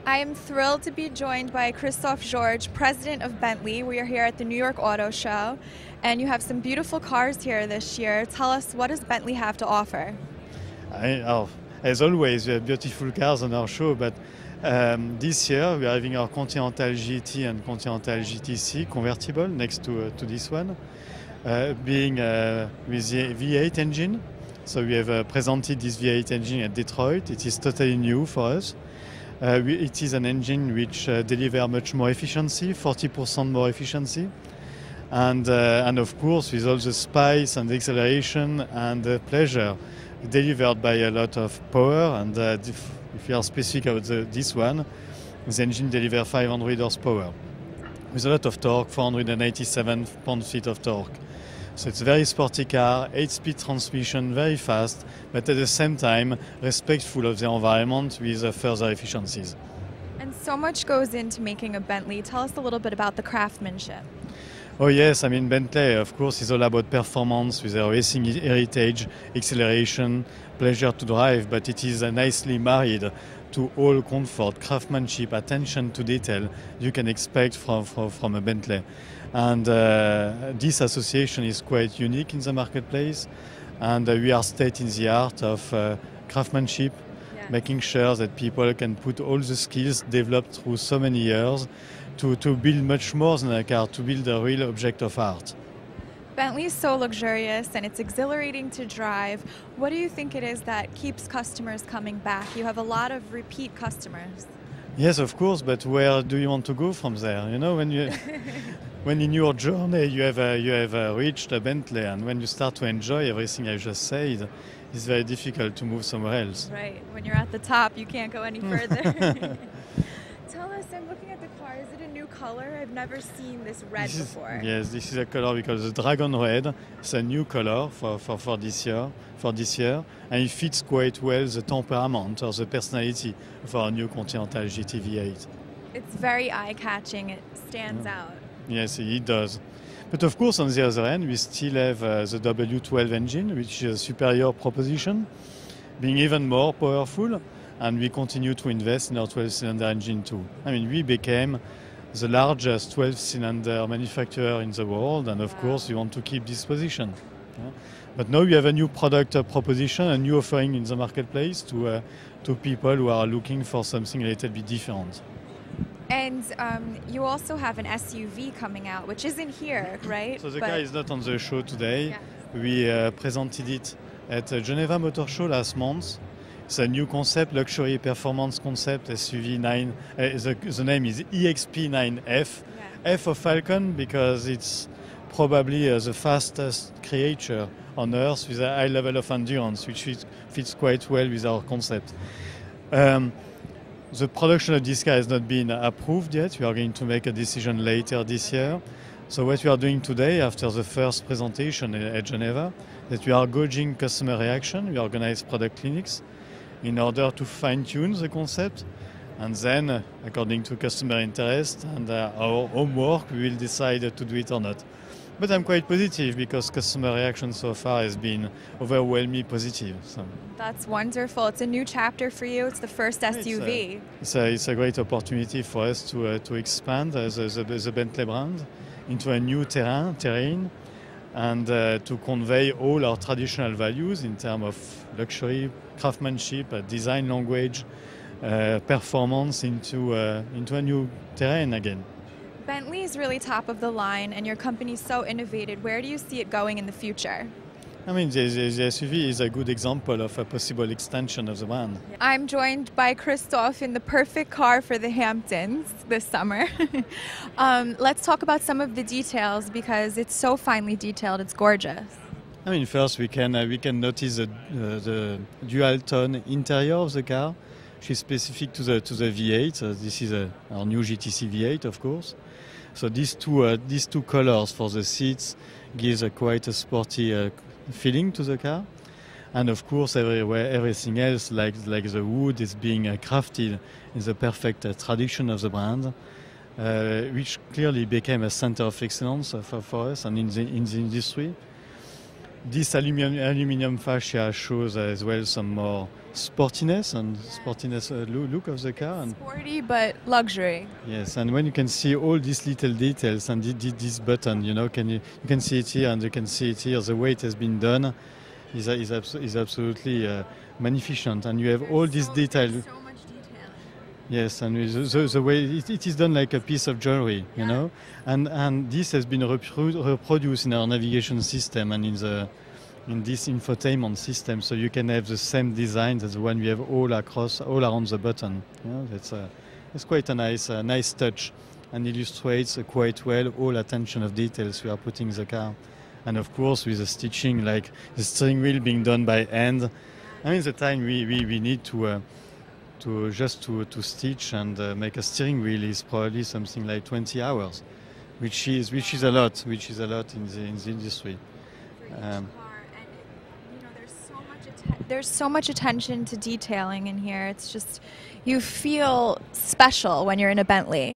I am thrilled to be joined by Christophe Georges, president of Bentley. We are here at the New York Auto Show, and you have some beautiful cars here this year. Tell us, what does Bentley have to offer? As always, we have beautiful cars on our show, but this year we are having our Continental GT and Continental GTC convertible next to this one, being with the V8 engine. So we have presented this V8 engine at Detroit. It is totally new for us. It is an engine which delivers much more efficiency, 40% more efficiency. And of course, with all the spice and acceleration and pleasure delivered by a lot of power. And if you are specific about this one, the engine delivers 500 horsepower with a lot of torque, 487 pound-feet of torque. So it's a very sporty car, 8-speed transmission, very fast, but at the same time respectful of the environment with further efficiencies. And so much goes into making a Bentley. Tell us a little bit about the craftsmanship. Oh yes, I mean Bentley, of course, is all about performance with their racing heritage, acceleration, pleasure to drive, but it is nicely married to all comfort, craftsmanship, attention to detail you can expect from a Bentley. And this association is quite unique in the marketplace, and we are state in the art of craftsmanship, making sure that people can put all the skills developed through so many years to build much more than a car, to build a real object of art. Bentley is so luxurious and it's exhilarating to drive. What do you think it is that keeps customers coming back? You have a lot of repeat customers. Yes, of course, but where do you want to go from there? You know, when in your journey you have reached a Bentley, and when you start to enjoy everything I just said, it's very difficult to move somewhere else. Right, when you're at the top, you can't go any further. Tell us, I'm looking at the car. Is it a new color? I've never seen this red before. Yes, this is a color we call the Dragon Red. It's a new color for this year, and it fits quite well the temperament or the personality of our new Continental GT V8. It's very eye-catching. It stands out. Yes, it does. But of course, on the other end, we still have the W12 engine, which is a superior proposition, being even more powerful, and we continue to invest in our 12-cylinder engine too. I mean, we became the largest 12-cylinder manufacturer in the world, and of course, we want to keep this position. But now we have a new product proposition, a new offering in the marketplace to people who are looking for something a little bit different. And you also have an SUV coming out, which isn't here, right? So the car is not on the show today. Yes. We presented it at Geneva Motor Show last month. It's a new concept, luxury performance concept, SUV 9. The name is EXP9F. Yeah. F of Falcon because it's probably the fastest creature on Earth with a high level of endurance, which fits quite well with our concept. The production of this car has not been approved yet. We are going to make a decision later this year. So what we are doing today, after the first presentation at Geneva, that we are gauging customer reaction. We organize product clinics in order to fine-tune the concept. And then, according to customer interest and our homework, we will decide to do it or not. But I'm quite positive because customer reaction so far has been overwhelmingly positive. So. That's wonderful. It's a new chapter for you. It's the first SUV. It's a great opportunity for us to expand the Bentley brand into a new terrain and to convey all our traditional values in terms of luxury, craftsmanship, design language, performance into a new terrain again. Bentley is really top of the line, and your company is so innovative. Where do you see it going in the future? I mean, the SUV is a good example of a possible extension of the brand. I'm joined by Christophe in the perfect car for the Hamptons this summer. Let's talk about some of the details because it's so finely detailed. It's gorgeous. I mean, first we can notice the dual-tone interior of the car, which is specific to the V8. This is our new GTC V8, of course. So these two colors for the seats gives quite a sporty feeling to the car, and of course everything else, like the wood, is being crafted in the perfect tradition of the brand, which clearly became a center of excellence for us and in the industry. This aluminum fascia shows as well some more sportiness and look of the car. And Sporty but luxury. yes, and when you can see all these little details and this button, you can see it here and you can see it here. The way it has been done is absolutely magnificent, and you have all these details. So much detail. Yes, and the way it is done like a piece of jewelry, you know, and this has been reproduced in our navigation system and in this infotainment system, so you can have the same design as the one we have all around the button. You know, that's quite a nice touch, and illustrates quite well all attention of details we are putting in the car, and of course with the stitching, like the steering wheel being done by hand. I mean, the time we need to stitch and make a steering wheel is probably something like 20 hours, which is a lot in the industry. There's so much attention to detailing in here. It's just, you feel special when you're in a Bentley.